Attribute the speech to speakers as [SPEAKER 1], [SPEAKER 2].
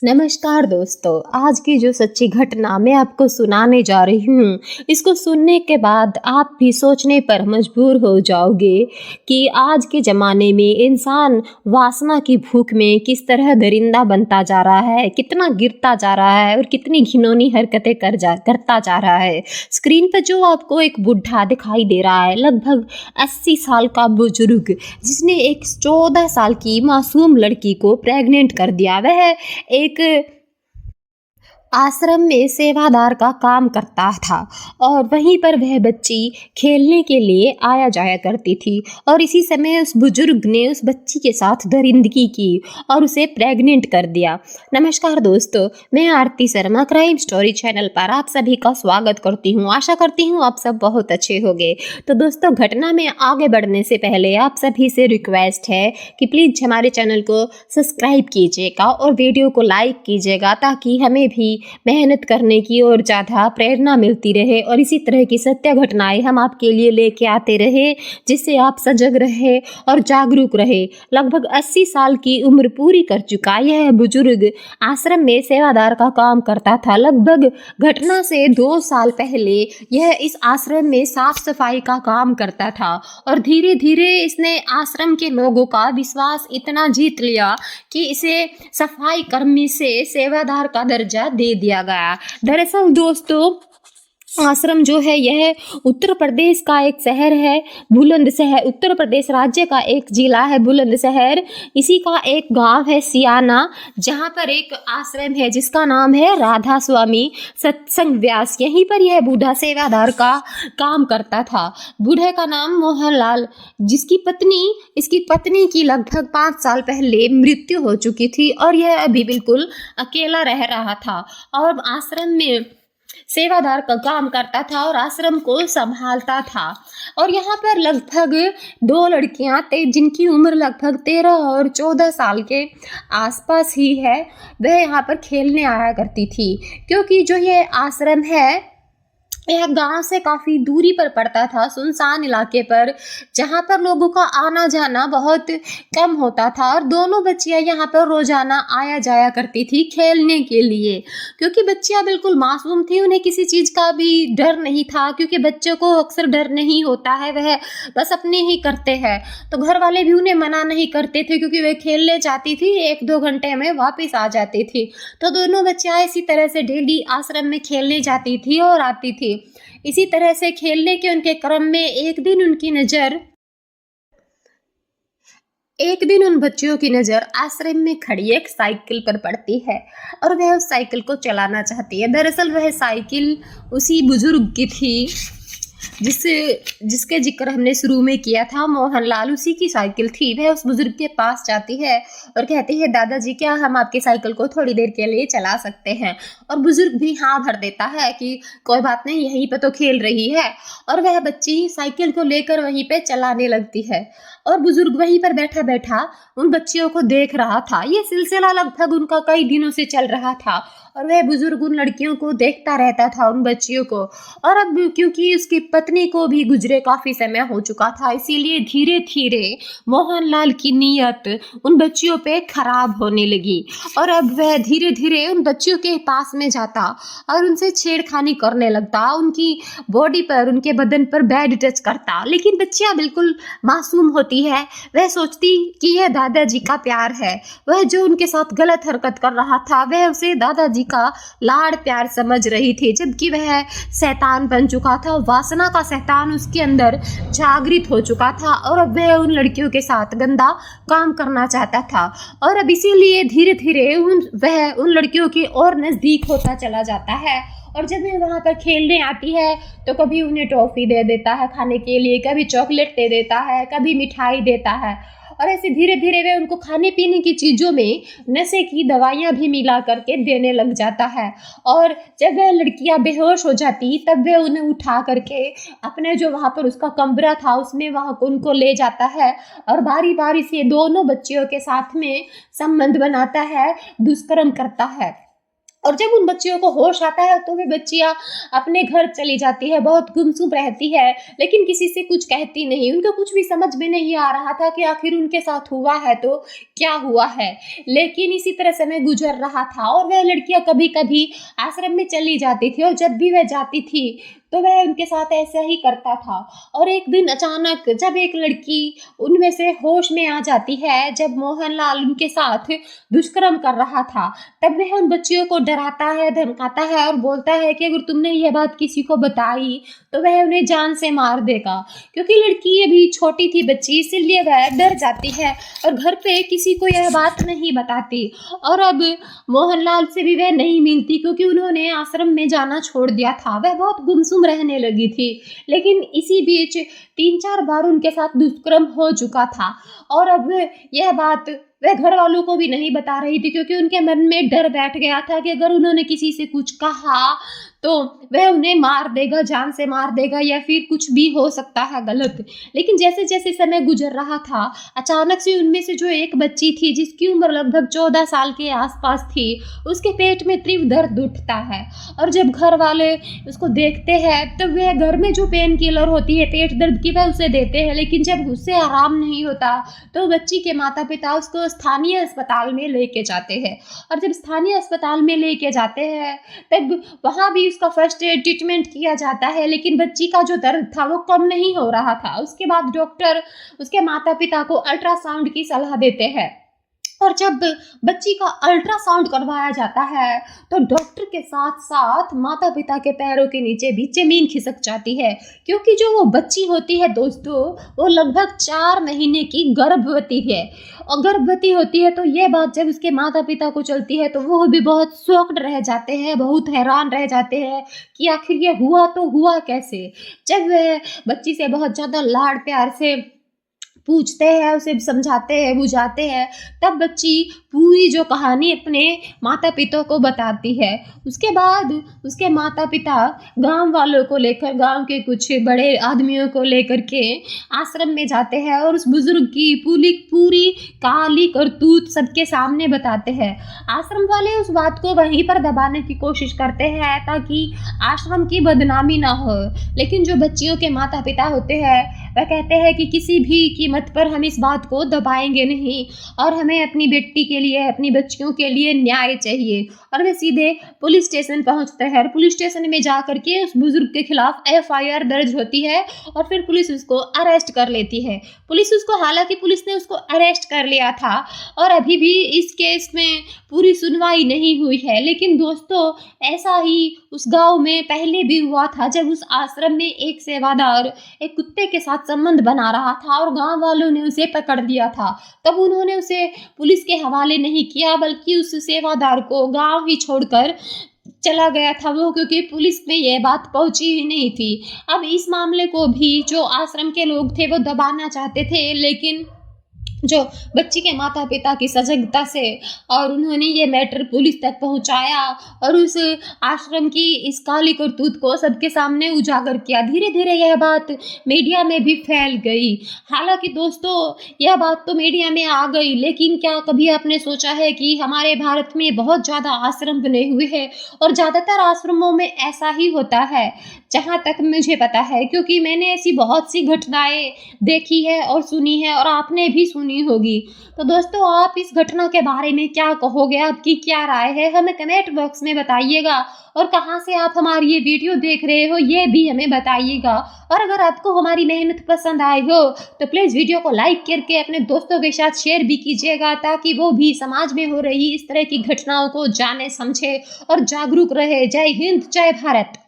[SPEAKER 1] नमस्कार दोस्तों, आज की जो सच्ची घटना मैं आपको सुनाने जा रही हूँ, इसको सुनने के बाद आप भी सोचने पर मजबूर हो जाओगे कि आज के ज़माने में इंसान वासना की भूख में किस तरह दरिंदा बनता जा रहा है, कितना गिरता जा रहा है और कितनी घिनौनी हरकतें करता जा रहा है। स्क्रीन पर जो आपको एक बुढ़ा दिखाई दे रहा है, लगभग 80 साल का बुजुर्ग, जिसने एक 14 साल की मासूम लड़की को प्रेग्नेंट कर दिया। वह एक आश्रम में सेवादार का काम करता था और वहीं पर वह बच्ची खेलने के लिए आया जाया करती थी और इसी समय उस बुजुर्ग ने उस बच्ची के साथ दरिंदगी की और उसे प्रेग्नेंट कर दिया। नमस्कार दोस्तों, मैं आरती शर्मा क्राइम स्टोरी चैनल पर आप सभी का स्वागत करती हूँ। आशा करती हूँ आप सब बहुत अच्छे होंगे। तो दोस्तों, घटना में आगे बढ़ने से पहले आप सभी से रिक्वेस्ट है कि प्लीज़ हमारे चैनल को सब्सक्राइब कीजिएगा और वीडियो को लाइक कीजिएगा ताकि हमें भी मेहनत करने की और ज़्यादा प्रेरणा मिलती रहे और इसी तरह की सत्य घटनाएं हम आपके लिए लेके आते रहे, जिससे आप सजग रहे और जागरूक रहे। लगभग 80 साल की उम्र पूरी कर चुका यह बुजुर्ग आश्रम में सेवादार का काम करता था। लगभग घटना से 2 साल पहले यह इस आश्रम में साफ सफाई का काम करता था और धीरे धीरे इसने आश्रम के लोगों का विश्वास इतना जीत लिया कि इसे सफाई कर्मी से सेवादार का दर्जा दे दिया गया। दरअसल दोस्तों, आश्रम जो है यह उत्तर प्रदेश का एक शहर है, बुलंदशहर। उत्तर प्रदेश राज्य का एक जिला है बुलंदशहर। इसी का एक गांव है सियाना, जहां पर एक आश्रम है जिसका नाम है राधा स्वामी सत्संग व्यास। यहीं पर यह बूढ़ा सेवादार का काम करता था। बूढ़े का नाम मोहनलाल, इसकी पत्नी की लगभग 5 साल पहले मृत्यु हो चुकी थी और यह अभी बिल्कुल अकेला रह रहा था और आश्रम में सेवादार का काम करता था और आश्रम को संभालता था। और यहाँ पर लगभग 2 लड़कियाँ थे जिनकी उम्र लगभग 13 और 14 साल के आसपास ही है। वह यहाँ पर खेलने आया करती थी, क्योंकि जो ये आश्रम है यह गांव से काफ़ी दूरी पर पड़ता था, सुनसान इलाके पर, जहां पर लोगों का आना जाना बहुत कम होता था। और दोनों बच्चियां यहां पर रोजाना आया जाया करती थी खेलने के लिए, क्योंकि बच्चियां बिल्कुल मासूम थी, उन्हें किसी चीज़ का भी डर नहीं था, क्योंकि बच्चों को अक्सर डर नहीं होता है, वह बस अपने ही करते हैं। तो घर वाले भी उन्हें मना नहीं करते थे, क्योंकि वे खेलने जाती थी, 1-2 घंटे में वापस आ जाती थी। तो दोनों बच्चियां इसी तरह से डेली आश्रम में खेलने जाती थी और आती थी। इसी तरह से खेलने के उनके क्रम में एक दिन उन बच्चियों की नज़र आश्रम में खड़ी एक साइकिल पर पड़ती है और वह उस साइकिल को चलाना चाहती है। दरअसल वह साइकिल उसी बुजुर्ग की थी जिसके जिक्र हमने शुरू में किया था, मोहनलाल, उसी की साइकिल थी। वह उस बुजुर्ग के पास जाती है और कहती है, दादाजी क्या हम आपकी साइकिल को थोड़ी देर के लिए चला सकते हैं? और बुजुर्ग भी हाँ भर देता है कि कोई बात नहीं, यहीं पे तो खेल रही है। और वह बच्ची साइकिल को लेकर वहीं पे चलाने लगती है और बुजुर्ग वहीं पर बैठा बैठा उन बच्चियों को देख रहा था। ये सिलसिला लगभग उनका कई दिनों से चल रहा था और वह बुजुर्ग उन लड़कियों को देखता रहता था, उन बच्चियों को। और अब क्योंकि उसकी पत्नी को भी गुजरे काफ़ी समय हो चुका था, इसीलिए धीरे धीरे मोहनलाल की नीयत उन बच्चियों पे खराब होने लगी और अब वह धीरे धीरे उन बच्चियों के पास में जाता और उनसे छेड़खानी करने लगता, उनकी बॉडी पर, उनके बदन पर बैड टच करता। लेकिन बच्चियाँ बिल्कुल मासूम होती है, वह सोचती कि यह दादाजी का प्यार है। वह जो उनके साथ गलत हरकत कर रहा था वह उसे दादाजी का लाड़ प्यार समझ रही थी, जबकि वह शैतान बन चुका था। वासना का शैतान उसके अंदर जागृत हो चुका था और अब वह उन लड़कियों के साथ गंदा काम करना चाहता था और अब इसीलिए धीरे धीरे वह उन लड़कियों के और नज़दीक होता चला जाता है। और जब वह वहाँ पर खेलने आती है तो कभी उन्हें टॉफ़ी दे देता है खाने के लिए, कभी चॉकलेट दे देता है, कभी मिठाई देता है और ऐसे धीरे धीरे वह उनको खाने पीने की चीज़ों में नशे की दवाइयाँ भी मिला करके देने लग जाता है। और जब वह लड़कियाँ बेहोश हो जाती तब वह उन्हें उठा करके अपने जो वहाँ पर उसका कमरा था उसमें वहाँ उनको ले जाता है और बारी बारी से दोनों बच्चियों के साथ में संबंध बनाता है, दुष्कर्म करता है। और जब उन बच्चियों को होश आता है तो वे बच्चियाँ अपने घर चली जाती है, बहुत गुमसुम रहती है, लेकिन किसी से कुछ कहती नहीं। उनको कुछ भी समझ में नहीं आ रहा था कि आखिर उनके साथ हुआ है तो क्या हुआ है। लेकिन इसी तरह समय गुजर रहा था और वह लड़कियाँ कभी-कभी आश्रम में चली जाती थी और जब भी वह जाती थी तो वह उनके साथ ऐसा ही करता था। और एक दिन अचानक जब एक लड़की उनमें से होश में आ जाती है, जब मोहनलाल उनके साथ दुष्कर्म कर रहा था, तब वह उन बच्चियों को डराता है, धमकाता है और बोलता है कि अगर तुमने यह बात किसी को बताई तो वह उन्हें जान से मार देगा। क्योंकि लड़की अभी छोटी थी बच्ची, इसीलिए वह डर जाती है और घर पे किसी को यह बात नहीं बताती। और अब मोहनलाल से भी वह नहीं मिलती क्योंकि उन्होंने आश्रम में जाना छोड़ दिया था। वह बहुत गुमसुम रहने लगी थी। लेकिन इसी बीच 3-4 बार उनके साथ दुष्कर्म हो चुका था और अब यह बात वह घर वालों को भी नहीं बता रही थी क्योंकि उनके मन में डर बैठ गया था कि अगर उन्होंने किसी से कुछ कहा तो वह उन्हें मार देगा, जान से मार देगा या फिर कुछ भी हो सकता है गलत। लेकिन जैसे जैसे समय गुजर रहा था, अचानक से उनमें से जो एक बच्ची थी जिसकी उम्र लगभग 14 साल के आसपास थी, उसके पेट में तीव्र दर्द उठता है। और जब घर वाले उसको देखते हैं तो वह घर में जो पेन किलर होती है पेट दर्द की वह उसे देते हैं, लेकिन जब उससे आराम नहीं होता तो बच्ची के माता पिता उसको स्थानीय अस्पताल में लेके जाते हैं। और जब स्थानीय अस्पताल में लेके जाते हैं तब वहाँ भी उसका फर्स्ट एड ट्रीटमेंट किया जाता है, लेकिन बच्ची का जो दर्द था वो कम नहीं हो रहा था। उसके बाद डॉक्टर उसके माता पिता को अल्ट्रासाउंड की सलाह देते हैं। और जब बच्ची का अल्ट्रासाउंड करवाया जाता है तो डॉक्टर के साथ साथ माता पिता के पैरों के नीचे भी जमीन खिसक जाती है, क्योंकि जो वो बच्ची होती है दोस्तों, वो लगभग 4 महीने की गर्भवती है। और गर्भवती होती है तो ये बात जब उसके माता पिता को चलती है तो वो भी बहुत शॉक्ड रह जाते हैं, बहुत हैरान रह जाते हैं कि आखिर ये हुआ तो हुआ कैसे। जब वह बच्ची से बहुत ज़्यादा लाड़ प्यार से पूछते हैं, उसे समझाते हैं, बुझाते हैं, तब बच्ची पूरी जो कहानी अपने माता पिता को बताती है। उसके बाद उसके माता पिता गांव वालों को लेकर, गांव के कुछ बड़े आदमियों को लेकर के आश्रम में जाते हैं और उस बुजुर्ग की पूरी पूरी काली करतूत सबके सामने बताते हैं। आश्रम वाले उस बात को वहीं पर दबाने की कोशिश करते हैं ताकि आश्रम की बदनामी ना हो, लेकिन जो बच्चियों के माता पिता होते हैं वह कहते हैं कि किसी भी कीमत पर हम इस बात को दबाएंगे नहीं और हमें अपनी बेटी के लिए, अपनी बच्चियों के लिए न्याय चाहिए। और वे सीधे पुलिस स्टेशन पहुंचते हैं और पुलिस स्टेशन में जा करके उस बुजुर्ग के खिलाफ एफआईआर दर्ज होती है और फिर पुलिस उसको अरेस्ट कर लेती है। हालांकि पुलिस ने उसको अरेस्ट कर लिया था और अभी भी इस केस में पूरी सुनवाई नहीं हुई है। लेकिन दोस्तों, ऐसा ही उस गांव में पहले भी हुआ था जब उस आश्रम में एक सेवादार एक कुत्ते के साथ संबंध बना रहा था और गांव वालों ने उसे पकड़ लिया था। तब उन्होंने उसे पुलिस के हवाले नहीं किया, बल्कि उस सेवादार को गांव ही छोड़कर चला गया था वो, क्योंकि पुलिस में यह बात पहुंची ही नहीं थी। अब इस मामले को भी जो आश्रम के लोग थे वो दबाना चाहते थे, लेकिन जो बच्ची के माता पिता की सजगता से और उन्होंने ये मैटर पुलिस तक पहुंचाया और उस आश्रम की इस काली करतूत को सबके सामने उजागर किया। धीरे धीरे यह बात मीडिया में भी फैल गई। हालांकि दोस्तों, यह बात तो मीडिया में आ गई, लेकिन क्या कभी आपने सोचा है कि हमारे भारत में बहुत ज़्यादा आश्रम बने हुए हैं और ज़्यादातर आश्रमों में ऐसा ही होता है, जहाँ तक मुझे पता है, क्योंकि मैंने ऐसी बहुत सी घटनाएं देखी है और सुनी है और आपने भी सुनी होगी। तो दोस्तों, आप इस घटना के बारे में क्या कहोगे? आपकी क्या राय है? हमें कमेंट बॉक्स में बताइएगा और कहां से आप हमारी ये वीडियो देख रहे हो ये भी हमें बताइएगा। और अगर आपको हमारी मेहनत पसंद आई हो तो प्लीज़ वीडियो को लाइक करके अपने दोस्तों के साथ शेयर भी कीजिएगा, ताकि वो भी समाज में हो रही इस तरह की घटनाओं को जाने, समझे और जागरूक रहे। जय हिंद, जय भारत।